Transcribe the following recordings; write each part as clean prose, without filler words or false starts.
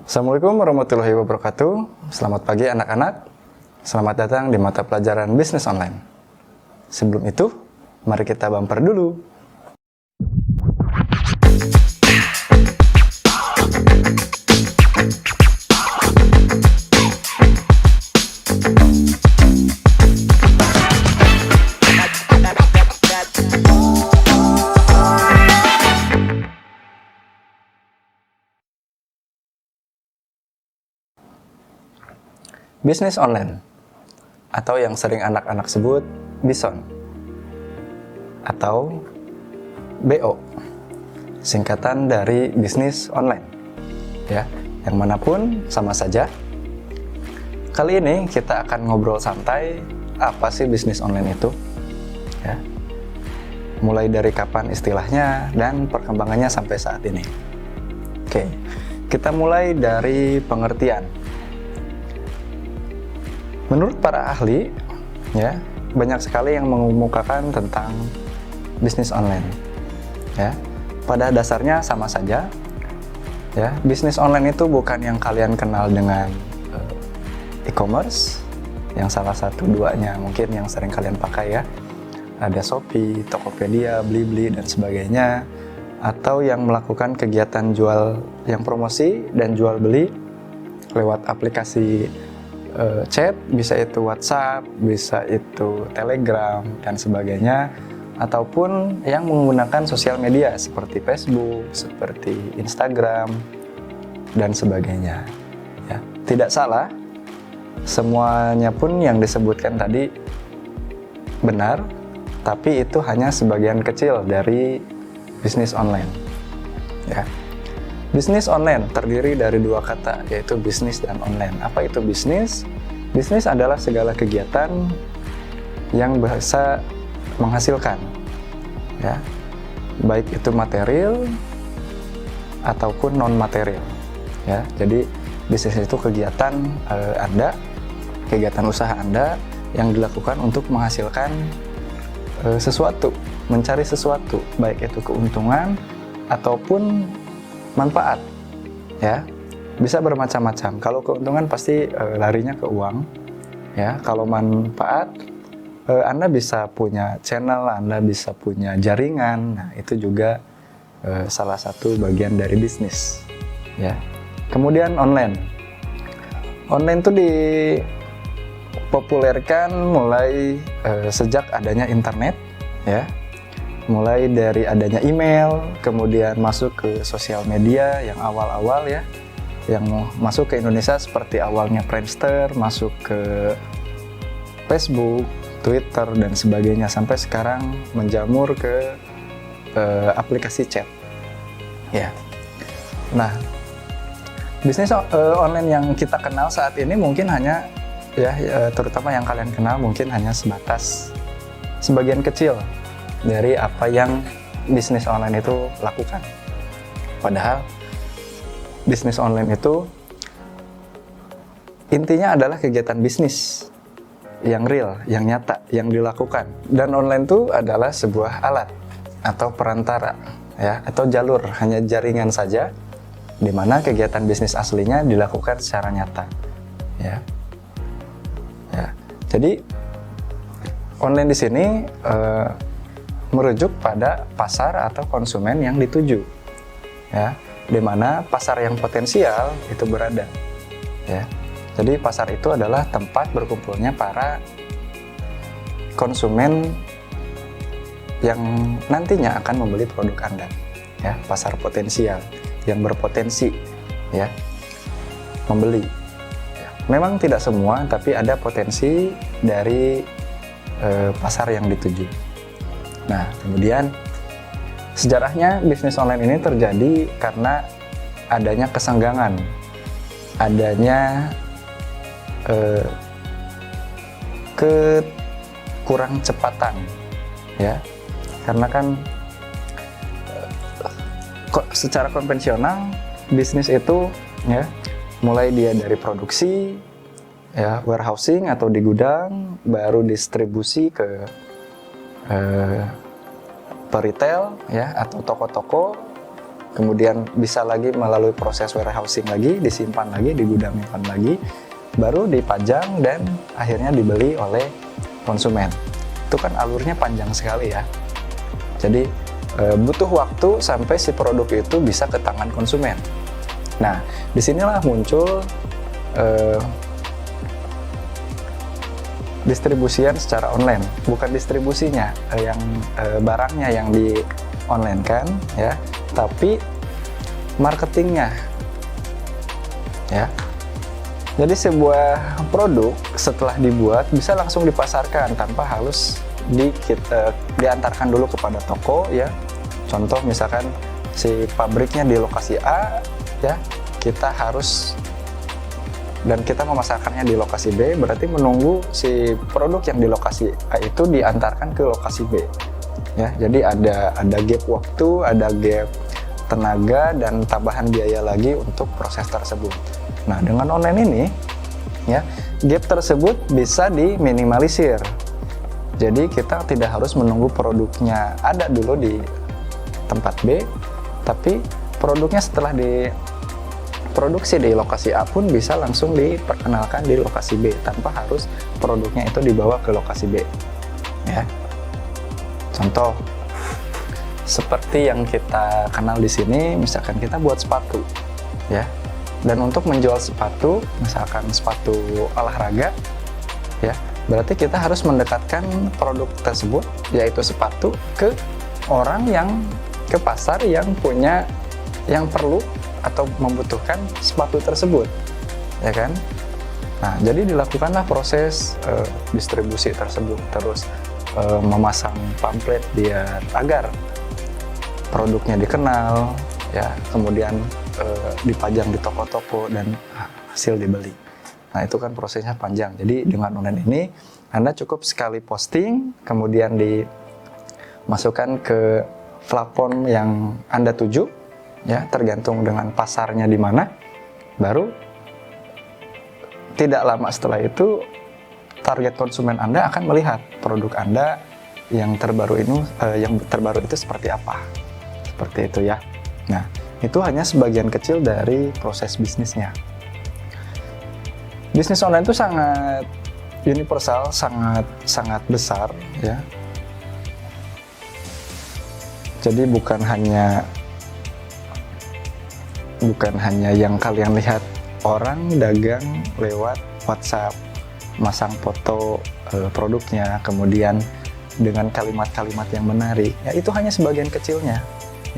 Assalamualaikum warahmatullahi wabarakatuh. Selamat pagi anak-anak. Selamat datang di mata pelajaran bisnis online. Sebelum itu, mari kita bumper dulu. Bisnis online, atau yang sering anak-anak sebut BISON, atau BO, singkatan dari bisnis online. Ya, yang manapun sama saja. Kali ini kita akan ngobrol santai, apa sih bisnis online itu? Ya. Mulai dari kapan istilahnya dan perkembangannya sampai saat ini. Oke, kita mulai dari pengertian. Menurut para ahli, ya, banyak sekali yang mengemukakan tentang bisnis online. Ya, pada dasarnya sama saja. Ya, bisnis online itu bukan yang kalian kenal dengan e-commerce, yang salah satu duanya mungkin yang sering kalian pakai ya. Ada Shopee, Tokopedia, Blibli dan sebagainya, atau yang melakukan kegiatan jual yang promosi dan jual beli lewat aplikasi chat, bisa itu WhatsApp, bisa itu Telegram dan sebagainya, ataupun yang menggunakan sosial media seperti Facebook, seperti Instagram dan sebagainya. Ya, tidak salah, semuanya pun yang disebutkan tadi benar, tapi itu hanya sebagian kecil dari bisnis online. Ya. Bisnis online terdiri dari dua kata, yaitu bisnis dan online. Apa itu bisnis? Bisnis adalah segala kegiatan yang bisa menghasilkan, ya, baik itu material ataupun non material. Ya, jadi bisnis itu kegiatan Anda, kegiatan usaha Anda yang dilakukan untuk menghasilkan sesuatu, mencari sesuatu, baik itu keuntungan ataupun manfaat, ya, bisa bermacam-macam. Kalau keuntungan pasti larinya ke uang, ya. Kalau manfaat, Anda bisa punya channel, Anda bisa punya jaringan. Nah, itu juga salah satu bagian dari bisnis, ya. Kemudian online itu dipopulerkan mulai sejak adanya internet, ya. Mulai dari adanya email, kemudian masuk ke sosial media yang awal-awal ya, yang masuk ke Indonesia seperti awalnya Friendster, masuk ke Facebook, Twitter, dan sebagainya, sampai sekarang menjamur ke aplikasi chat. Ya. Nah, bisnis online yang kita kenal saat ini mungkin hanya, ya, terutama yang kalian kenal mungkin hanya sebatas sebagian kecil dari apa yang bisnis online itu lakukan. Padahal bisnis online itu intinya adalah kegiatan bisnis yang real, yang nyata, yang dilakukan. Dan online itu adalah sebuah alat atau perantara, ya, atau jalur, hanya jaringan saja, di mana kegiatan bisnis aslinya dilakukan secara nyata. Ya. Ya. Jadi online di sini merujuk pada pasar atau konsumen yang dituju, ya, di mana pasar yang potensial itu berada, ya. Jadi pasar itu adalah tempat berkumpulnya para konsumen yang nantinya akan membeli produk Anda, ya. Pasar potensial yang berpotensi, ya, membeli. Ya. Memang tidak semua, tapi ada potensi dari pasar yang dituju. Nah, kemudian sejarahnya bisnis online ini terjadi karena adanya kesenggangan, adanya kekurang cepatan, ya, karena kan secara konvensional bisnis itu, ya, mulai dia dari produksi, ya, warehousing atau di gudang, baru distribusi ke retail, ya, atau toko-toko, kemudian bisa lagi melalui proses warehousing lagi, disimpan lagi, digudangkan lagi, baru dipajang dan akhirnya dibeli oleh konsumen. Itu kan alurnya panjang sekali ya. Jadi butuh waktu sampai si produk itu bisa ke tangan konsumen. Nah, disinilah muncul distribusian secara online, bukan distribusinya yang barangnya yang di online kan ya, tapi marketingnya ya. Jadi sebuah produk setelah dibuat bisa langsung dipasarkan tanpa harus diantarkan dulu kepada toko ya. Contoh misalkan si pabriknya di lokasi A ya, kita harus dan kita memasarkannya di lokasi B, berarti menunggu si produk yang di lokasi A itu diantarkan ke lokasi B. Ya, jadi ada gap waktu, ada gap tenaga dan tambahan biaya lagi untuk proses tersebut. Nah, dengan online ini ya, gap tersebut bisa diminimalisir. Jadi kita tidak harus menunggu produknya ada dulu di tempat B, tapi produknya setelah diproduksi di lokasi A pun bisa langsung diperkenalkan di lokasi B tanpa harus produknya itu dibawa ke lokasi B. Ya. Contoh seperti yang kita kenal di sini, misalkan kita buat sepatu, ya. Dan untuk menjual sepatu, misalkan sepatu olahraga, ya, berarti kita harus mendekatkan produk tersebut, yaitu sepatu, ke orang yang ke pasar yang punya, yang perlu atau membutuhkan sepatu tersebut, ya kan? Nah, jadi dilakukanlah proses distribusi tersebut, terus memasang pamflet agar produknya dikenal, ya, kemudian dipajang di toko-toko dan hasil dibeli. Nah, itu kan prosesnya panjang. Jadi dengan online ini Anda cukup sekali posting, kemudian dimasukkan ke platform yang Anda tuju, ya, tergantung dengan pasarnya di mana. Baru tidak lama setelah itu target konsumen Anda akan melihat produk Anda yang terbaru itu seperti apa. Seperti itu ya. Nah, itu hanya sebagian kecil dari proses bisnisnya. Bisnis online itu sangat universal, sangat besar ya. Jadi bukan hanya yang kalian lihat orang dagang lewat WhatsApp, masang foto produknya, kemudian dengan kalimat-kalimat yang menarik. Ya, itu hanya sebagian kecilnya,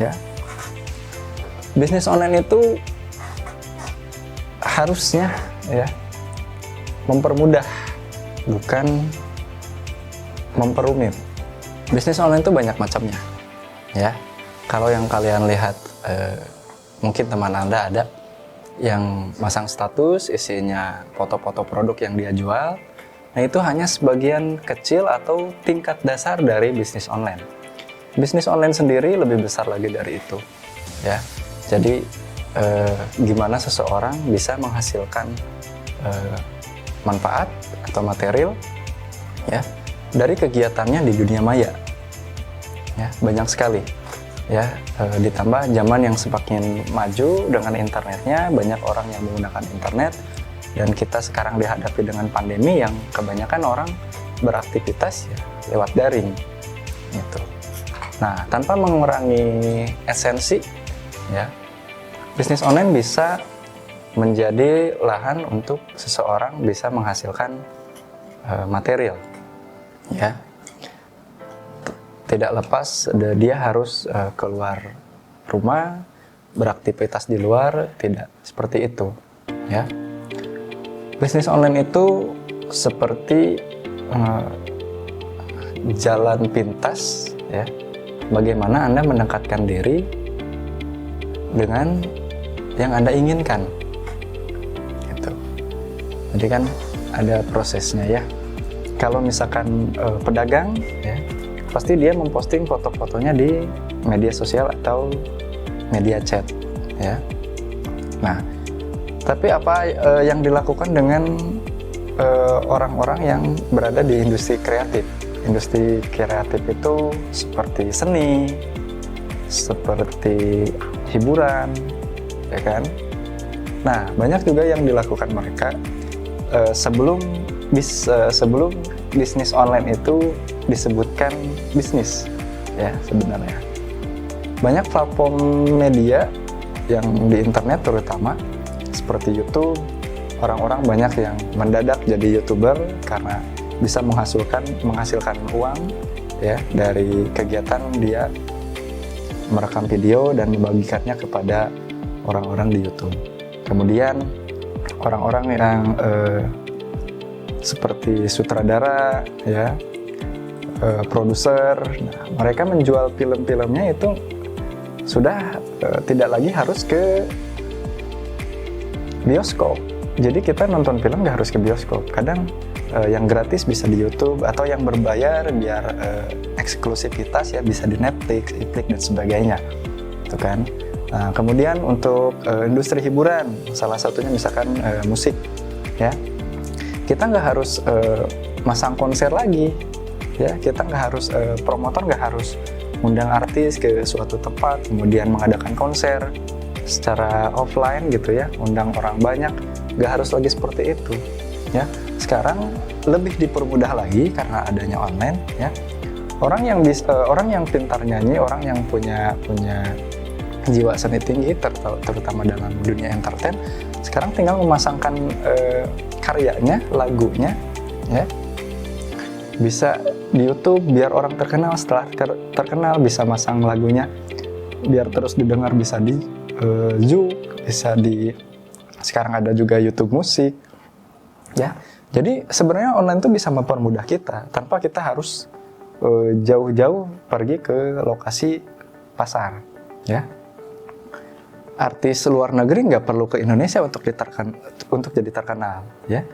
ya. Bisnis online itu harusnya ya mempermudah, bukan memperumit. Bisnis online itu banyak macamnya, ya. Kalau yang kalian lihat, mungkin teman Anda ada yang masang status isinya foto-foto produk yang dia jual. Nah, itu hanya sebagian kecil atau tingkat dasar dari bisnis online. Bisnis online sendiri lebih besar lagi dari itu, ya. Jadi gimana seseorang bisa menghasilkan manfaat atau material, ya, dari kegiatannya di dunia maya, ya, banyak sekali, ya. Ditambah zaman yang semakin maju dengan internetnya, banyak orang yang menggunakan internet, dan kita sekarang dihadapi dengan pandemi yang kebanyakan orang beraktivitas ya lewat daring, gitu. Nah, tanpa mengurangi esensi, ya, bisnis online bisa menjadi lahan untuk seseorang bisa menghasilkan material, ya. Tidak lepas dia harus keluar rumah, beraktivitas di luar, tidak seperti itu, ya. Bisnis online itu seperti jalan pintas, ya. Bagaimana Anda mendekatkan diri dengan yang Anda inginkan, gitu. Jadi kan ada prosesnya, ya. Kalau misalkan pedagang, ya, pasti dia memposting foto-fotonya di media sosial atau media chat, ya. Nah, tapi apa yang dilakukan dengan orang-orang yang berada di industri kreatif? Industri kreatif itu seperti seni, seperti hiburan, ya kan? Nah, banyak juga yang dilakukan mereka sebelum bisnis online itu disebutkan bisnis, ya sebenarnya. Banyak platform media yang di internet terutama seperti YouTube, orang-orang banyak yang mendadak jadi YouTuber karena bisa menghasilkan uang ya dari kegiatan dia merekam video dan membagikannya kepada orang-orang di YouTube. Kemudian orang-orang yang seperti sutradara ya, produser, nah, mereka menjual film-filmnya itu sudah tidak lagi harus ke bioskop. Jadi kita nonton film nggak harus ke bioskop. Kadang yang gratis bisa di YouTube, atau yang berbayar biar eksklusivitas ya bisa di Netflix, iFlix dan sebagainya, itu kan. Nah, kemudian untuk industri hiburan, salah satunya misalkan musik, ya kita nggak harus masang konser lagi, ya kita nggak harus promotor nggak harus undang artis ke suatu tempat kemudian mengadakan konser secara offline gitu ya, undang orang banyak, nggak harus lagi seperti itu ya. Sekarang lebih dipermudah lagi karena adanya online ya. Orang yang pintar nyanyi, orang yang punya jiwa seni tinggi terutama dalam dunia entertain, sekarang tinggal memasangkan karyanya, lagunya ya, bisa di YouTube biar orang terkenal. Setelah terkenal bisa masang lagunya biar terus didengar, bisa di Zoom, bisa di, sekarang ada juga YouTube musik ya. Jadi sebenarnya online itu bisa mempermudah kita tanpa kita harus jauh-jauh pergi ke lokasi pasar ya. Artis luar negeri nggak perlu ke Indonesia untuk jadi terkenal ya.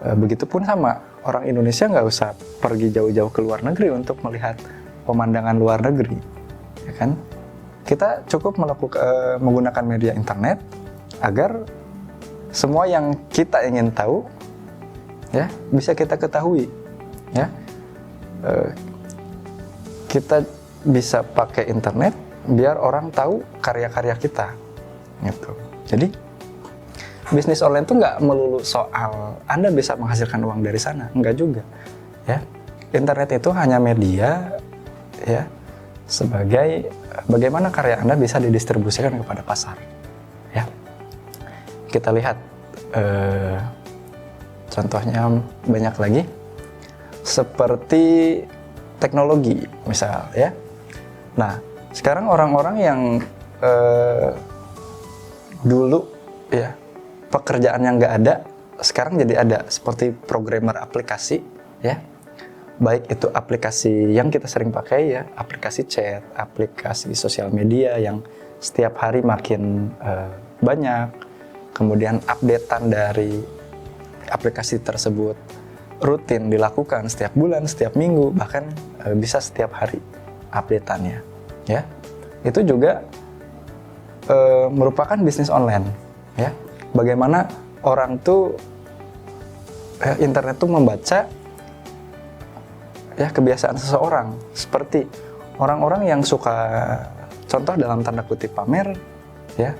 Begitupun sama orang Indonesia nggak usah pergi jauh-jauh ke luar negeri untuk melihat pemandangan luar negeri, ya kan? Kita cukup menggunakan media internet agar semua yang kita ingin tahu, ya bisa kita ketahui, ya. Kita bisa pakai internet biar orang tahu karya-karya kita, gitu. Jadi bisnis online itu nggak melulu soal Anda bisa menghasilkan uang dari sana, nggak juga, ya. Internet itu hanya media, ya, sebagai bagaimana karya Anda bisa didistribusikan kepada pasar, ya. Kita lihat contohnya banyak lagi, seperti teknologi, misal, ya. Nah, sekarang orang-orang yang dulu, ya, pekerjaan yang nggak ada, sekarang jadi ada, seperti programmer aplikasi, ya. Baik itu aplikasi yang kita sering pakai, ya, aplikasi chat, aplikasi sosial media yang setiap hari makin banyak, kemudian updatean dari aplikasi tersebut rutin dilakukan setiap bulan, setiap minggu, bahkan bisa setiap hari updateannya, ya. Itu juga merupakan bisnis online, ya. Bagaimana orang tuh internet tuh membaca ya kebiasaan seseorang, seperti orang-orang yang suka, contoh dalam tanda kutip, pamer, ya,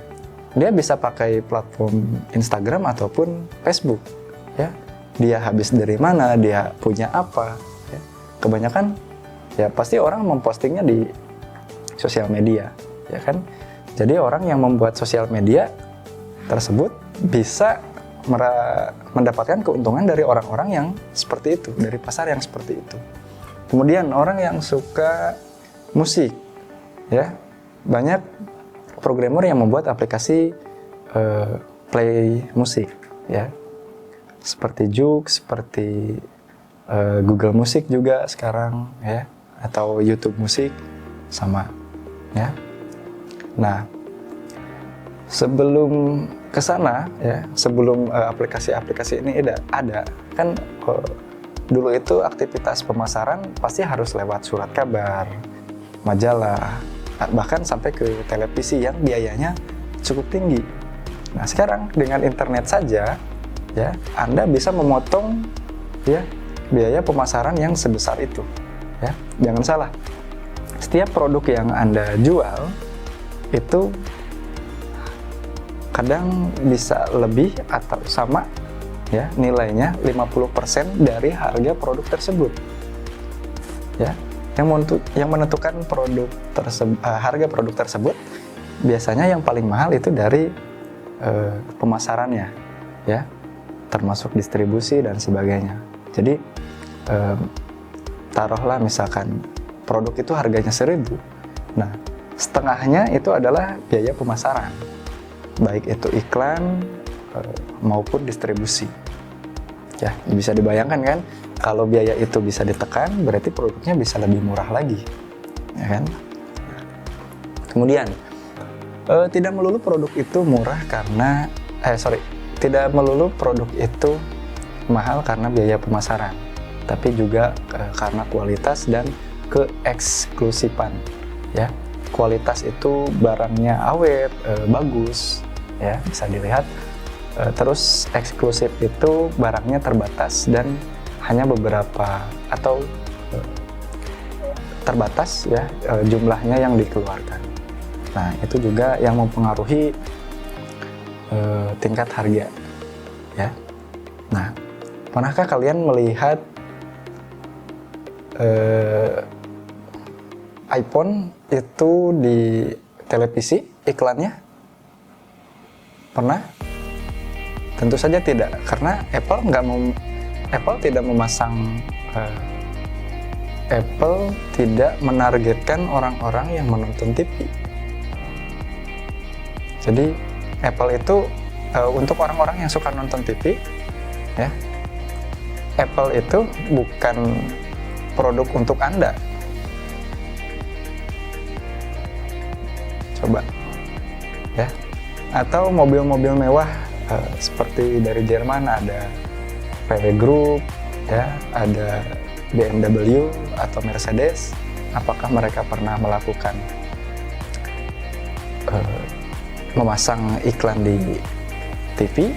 dia bisa pakai platform Instagram ataupun Facebook, ya. Dia habis dari mana, dia punya apa, ya. Kebanyakan ya pasti orang mempostingnya di sosial media, ya kan. Jadi orang yang membuat sosial media tersebut bisa mendapatkan keuntungan dari orang-orang yang seperti itu, dari pasar yang seperti itu. Kemudian orang yang suka musik, ya, banyak programmer yang membuat aplikasi play musik, ya, seperti Joox, seperti Google Musik juga sekarang, ya, atau YouTube Musik sama, ya. Nah, sebelum ke sana, ya, sebelum aplikasi-aplikasi ini ada kan, dulu itu aktivitas pemasaran pasti harus lewat surat kabar, majalah, bahkan sampai ke televisi yang biayanya cukup tinggi. Nah, sekarang dengan internet saja, ya, Anda bisa memotong, ya, biaya pemasaran yang sebesar itu, ya. Jangan salah, setiap produk yang Anda jual itu kadang bisa lebih atau sama ya nilainya 50% dari harga produk tersebut. Ya, yang menentukan harga produk tersebut biasanya yang paling mahal itu dari pemasarannya, ya, termasuk distribusi dan sebagainya. Jadi taruhlah misalkan produk itu harganya 1.000, nah setengahnya itu adalah biaya pemasaran, baik itu iklan maupun distribusi. Ya, bisa dibayangkan kan, kalau biaya itu bisa ditekan, berarti produknya bisa lebih murah lagi, ya kan? Kemudian, tidak melulu produk itu murah karena, tidak melulu produk itu mahal karena biaya pemasaran, tapi juga karena kualitas dan keeksklusifan, ya. Kualitas itu barangnya awet, bagus, ya, bisa dilihat. Terus eksklusif itu barangnya terbatas dan hanya beberapa atau terbatas, ya, jumlahnya yang dikeluarkan. Nah, itu juga yang mempengaruhi tingkat harga, ya. Nah, pernahkah kalian melihat iPhone itu di televisi iklannya? Pernah? Tentu saja tidak, karena Apple tidak memasang Apple tidak menargetkan orang-orang yang menonton TV. Jadi Apple itu untuk orang-orang yang suka nonton TV, ya. Apple itu bukan produk untuk Anda. Coba, ya. Atau mobil-mobil mewah seperti dari Jerman ada VW Group, ya, ada BMW atau Mercedes. Apakah mereka pernah melakukan memasang iklan di TV?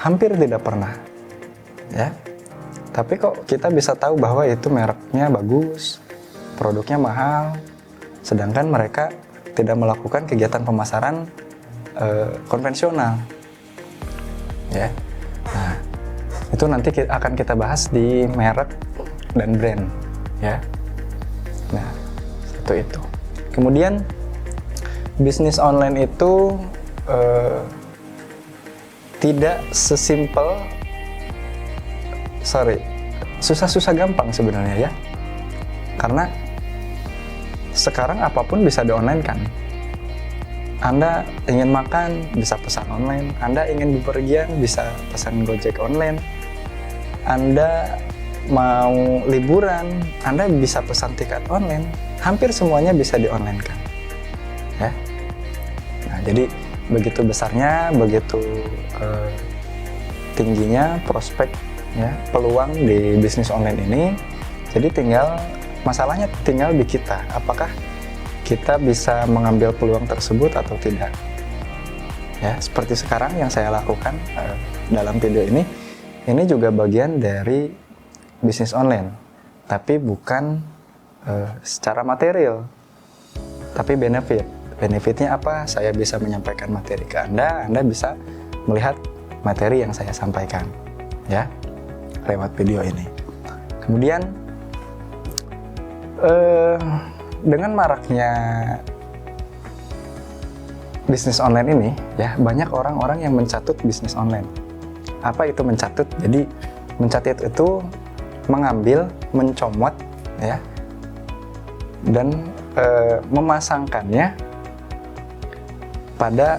Hampir tidak pernah, ya. Tapi kok kita bisa tahu bahwa itu mereknya bagus, produknya mahal, sedangkan mereka tidak melakukan kegiatan pemasaran konvensional, ya. Nah, itu nanti akan kita bahas di merek dan brand, ya. Nah, itu. Kemudian bisnis online itu tidak sesimpel, susah-susah gampang sebenarnya, ya. Karena sekarang apapun bisa di-online kan. Anda ingin makan, bisa pesan online. Anda ingin bepergian, bisa pesan Gojek online. Anda mau liburan, Anda bisa pesan tiket online. Hampir semuanya bisa di-online kan, ya. Nah, jadi begitu besarnya, begitu tingginya prospek, ya, peluang di bisnis online ini. Jadi masalahnya tinggal di kita, apakah kita bisa mengambil peluang tersebut atau tidak. Ya, seperti sekarang yang saya lakukan dalam video ini juga bagian dari bisnis online, tapi bukan secara material, tapi benefit. Benefitnya apa? Saya bisa menyampaikan materi ke Anda bisa melihat materi yang saya sampaikan, ya, lewat video ini. Kemudian dengan maraknya bisnis online ini, ya, banyak orang-orang yang mencatut bisnis online. Apa itu mencatut? Jadi mencatut itu mengambil, mencomot, ya, dan memasangkannya pada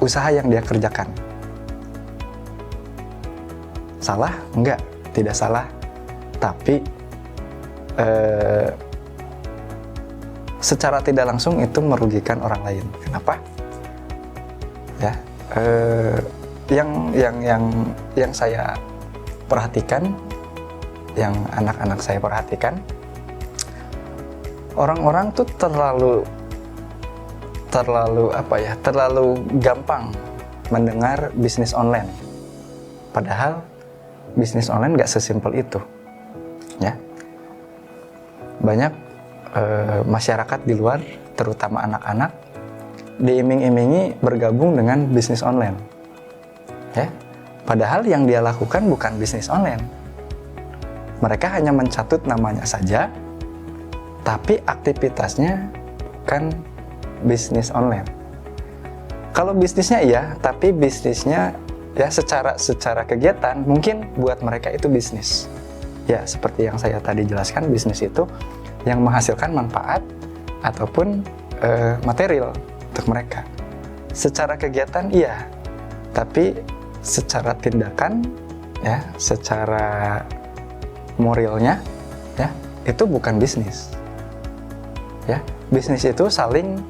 usaha yang dia kerjakan. Salah? Enggak, tidak salah. Tapi secara tidak langsung itu merugikan orang lain. Kenapa? Ya, yang saya perhatikan, yang anak-anak saya perhatikan, orang-orang tuh terlalu gampang mendengar bisnis online. Padahal bisnis online nggak sesimpel itu, ya. Banyak masyarakat di luar, terutama anak-anak, diiming-imingi bergabung dengan bisnis online. Ya. Padahal yang dia lakukan bukan bisnis online. Mereka hanya mencatut namanya saja, tapi aktivitasnya bukan bisnis online. Kalau bisnisnya iya, tapi bisnisnya ya secara kegiatan mungkin buat mereka itu bisnis. Ya, seperti yang saya tadi jelaskan, bisnis itu yang menghasilkan manfaat ataupun material untuk mereka. Secara kegiatan iya, tapi secara tindakan ya, secara moralnya ya, itu bukan bisnis. Ya, bisnis itu saling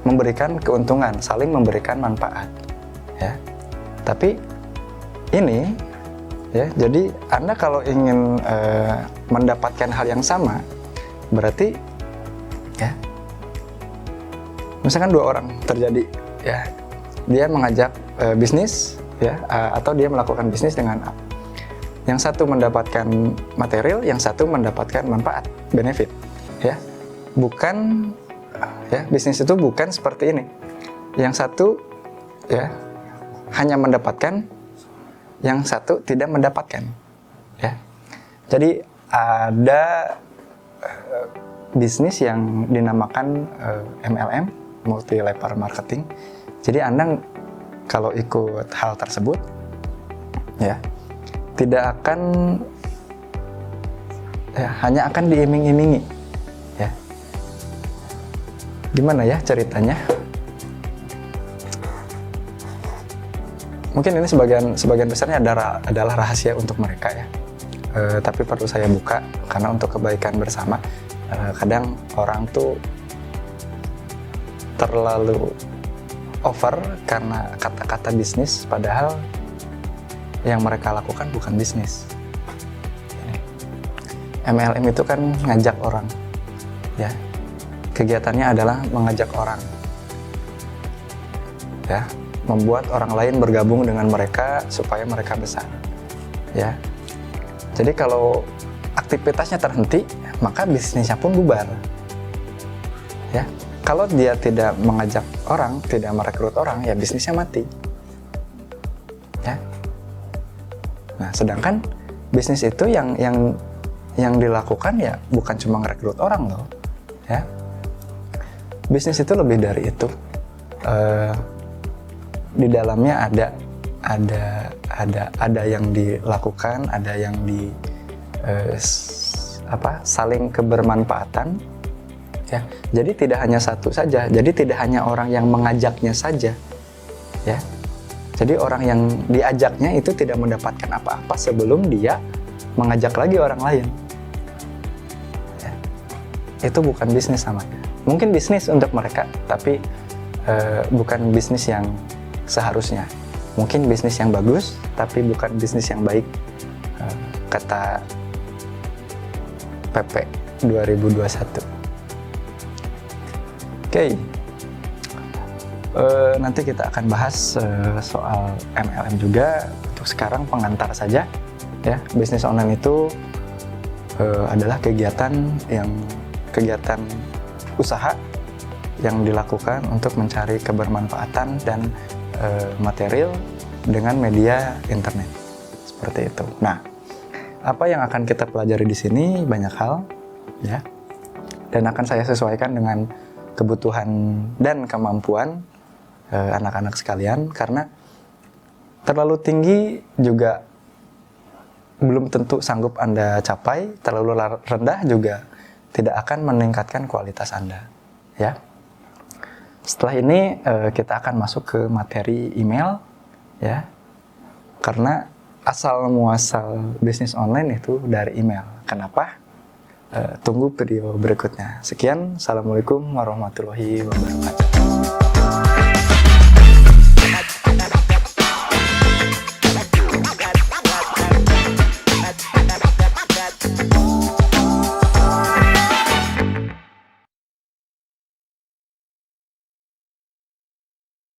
memberikan keuntungan, saling memberikan manfaat. Ya. Tapi ini ya, jadi Anda kalau ingin mendapatkan hal yang sama, berarti ya, misalkan dua orang terjadi ya, dia mengajak bisnis ya, atau dia melakukan bisnis dengan A. Yang satu mendapatkan material, yang satu mendapatkan manfaat, benefit ya. Bukan ya, bisnis itu bukan seperti ini. Yang satu ya hanya mendapatkan, yang satu tidak mendapatkan ya. Jadi ada bisnis yang dinamakan MLM, multi level marketing. Jadi Anda kalau ikut hal tersebut ya, tidak akan ya, hanya akan diiming-imingi ya. Gimana ya ceritanya? Mungkin ini sebagian besarnya adalah rahasia untuk mereka ya. Tapi perlu saya buka karena untuk kebaikan bersama. Kadang orang tuh terlalu over karena kata-kata bisnis, padahal yang mereka lakukan bukan bisnis. MLM itu kan ngajak orang ya, kegiatannya adalah mengajak orang ya, membuat orang lain bergabung dengan mereka supaya mereka besar ya. Jadi kalau aktivitasnya terhenti, maka bisnisnya pun bubar ya. Kalau dia tidak mengajak orang, tidak merekrut orang, ya bisnisnya mati ya. Nah, sedangkan bisnis itu yang dilakukan ya bukan cuma merekrut orang loh ya. Bisnis itu lebih dari itu. Di dalamnya ada yang dilakukan, ada yang saling kebermanfaatan ya. Jadi tidak hanya satu saja, jadi tidak hanya orang yang mengajaknya saja ya. Jadi orang yang diajaknya itu tidak mendapatkan apa-apa sebelum dia mengajak lagi orang lain ya. Itu bukan bisnis namanya. Mungkin bisnis untuk mereka, tapi bukan bisnis yang seharusnya. Mungkin bisnis yang bagus, tapi bukan bisnis yang baik, kata PP 2021. Oke. Nanti kita akan bahas soal MLM juga. Untuk sekarang pengantar saja ya. Bisnis online itu adalah kegiatan usaha yang dilakukan untuk mencari kebermanfaatan dan material dengan media internet seperti itu. Nah, apa yang akan kita pelajari di sini banyak hal ya, dan akan saya sesuaikan dengan kebutuhan dan kemampuan anak-anak sekalian, karena terlalu tinggi juga belum tentu sanggup Anda capai, terlalu rendah juga tidak akan meningkatkan kualitas Anda ya. Setelah ini kita akan masuk ke materi email ya, karena asal muasal bisnis online itu dari email. Kenapa? Tunggu video berikutnya. Sekian, assalamualaikum warahmatullahi wabarakatuh.